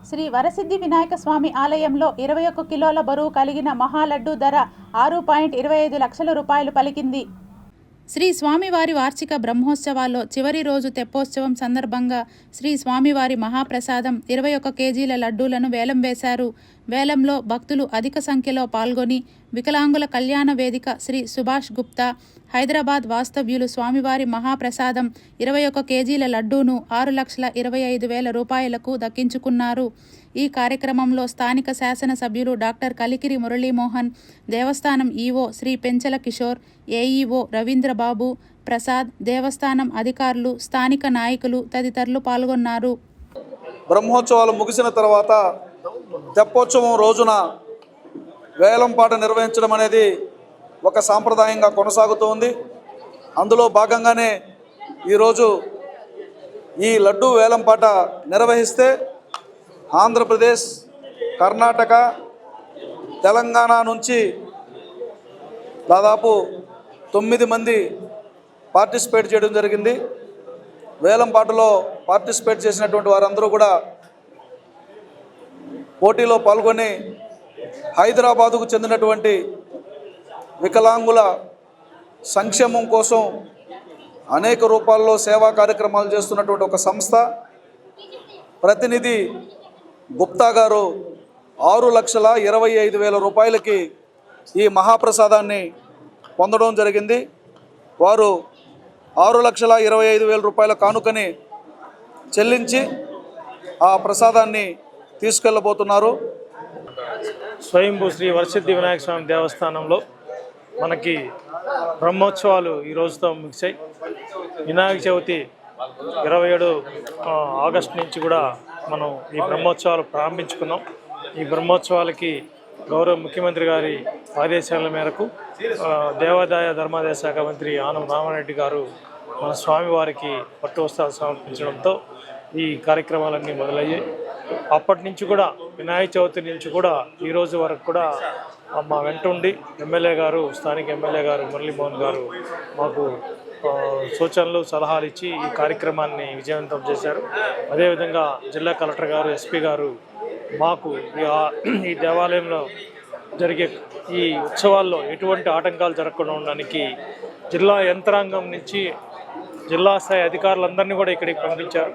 శ్రీ వరసిద్ధి వినాయక స్వామి ఆలయంలో 21 కిలోల బరువు కలిగిన మహాలడ్డు ధర 6.25 లక్షల రూపాయలు పలికింది. శ్రీ స్వామివారి వార్షిక బ్రహ్మోత్సవాల్లో చివరి రోజు తెప్పోత్సవం సందర్భంగా శ్రీ స్వామివారి మహాప్రసాదం 21 కేజీల లడ్డూలను వేలం వేశారు. వేలంలో భక్తులు అధిక సంఖ్యలో పాల్గొని వికలాంగుల కళ్యాణ వేదిక శ్రీ సుభాష్ గుప్తా, హైదరాబాద్ వాస్తవ్యులు స్వామివారి మహాప్రసాదం 21 కేజీల లడ్డూను 6,25,000 రూపాయలకు దక్కించుకున్నారు. ఈ కార్యక్రమంలో స్థానిక శాసనసభ్యులు డాక్టర్ కలికిరి మురళీమోహన్, దేవస్థానం ఈవో శ్రీ పెంచల కిషోర్, ఏఈఓ రవీంద్రబాబు ప్రసాద్, దేవస్థానం అధికారులు, స్థానిక నాయకులు తదితరులు పాల్గొన్నారు. బ్రహ్మోత్సవాలు ముగిసిన తర్వాత తెప్పోత్సవం రోజున వేలంపాట నిర్వహించడం అనేది ఒక సాంప్రదాయంగా కొనసాగుతోంది. అందులో భాగంగానే ఈరోజు ఈ లడ్డూ వేలంపాట నిర్వహిస్తే ఆంధ్రప్రదేశ్, కర్ణాటక, తెలంగాణ నుంచి దాదాపు 9 మంది పార్టిసిపేట్ చేయడం జరిగింది. వేలంపాటలో పార్టిసిపేట్ చేసినటువంటి వారందరూ కూడా పోటీలో పాల్గొని హైదరాబాదుకు చెందినటువంటి వికలాంగుల సంక్షేమం కోసం అనేక రూపాల్లో సేవా కార్యక్రమాలు చేస్తున్నటువంటి ఒక సంస్థ ప్రతినిధి గుప్తా గారు 6,25,000 రూపాయలకి ఈ మహాప్రసాదాన్ని పొందడం జరిగింది. వారు 6,25,000 రూపాయల కానుకని చెల్లించి ఆ ప్రసాదాన్ని తీసుకెళ్ళబోతున్నారు. స్వయంభూ శ్రీ వరసిద్ధి వినాయక స్వామి దేవస్థానంలో మనకి బ్రహ్మోత్సవాలు ఈ రోజుతో ముగిశాయి. వినాయక చవితి 27 ఆగస్టు నుంచి కూడా మనం ఈ బ్రహ్మోత్సవాలు ప్రారంభించుకున్నాం. ఈ బ్రహ్మోత్సవాలకి గౌరవ ముఖ్యమంత్రి గారి ఆదేశాల మేరకు దేవాదాయ ధర్మాదాయ శాఖ మంత్రి ఆనం రామారెడ్డి గారు మన స్వామివారికి పట్టు వస్త్రాలు సమర్పించడంతో ఈ కార్యక్రమాలన్నీ మొదలయ్యాయి. అప్పటి నుంచి కూడా వినాయక చవితి నుంచి కూడా ఈరోజు వరకు కూడా మా వెంట ఉండి ఎమ్మెల్యే గారు, స్థానిక ఎమ్మెల్యే గారు మురళీమోహన్ గారు మాకు సూచనలు, సలహాలు ఇచ్చి ఈ కార్యక్రమాన్ని విజయవంతం చేశారు. అదేవిధంగా జిల్లా కలెక్టర్ గారు, ఎస్పీ గారు మాకు ఈ దేవాలయంలో జరిగే ఈ ఉత్సవాల్లో ఎటువంటి ఆటంకాలు జరగకుండా ఉండడానికి జిల్లా యంత్రాంగం నుంచి జిల్లా స్థాయి అధికారులందరినీ కూడా ఇక్కడికి పంపించారు.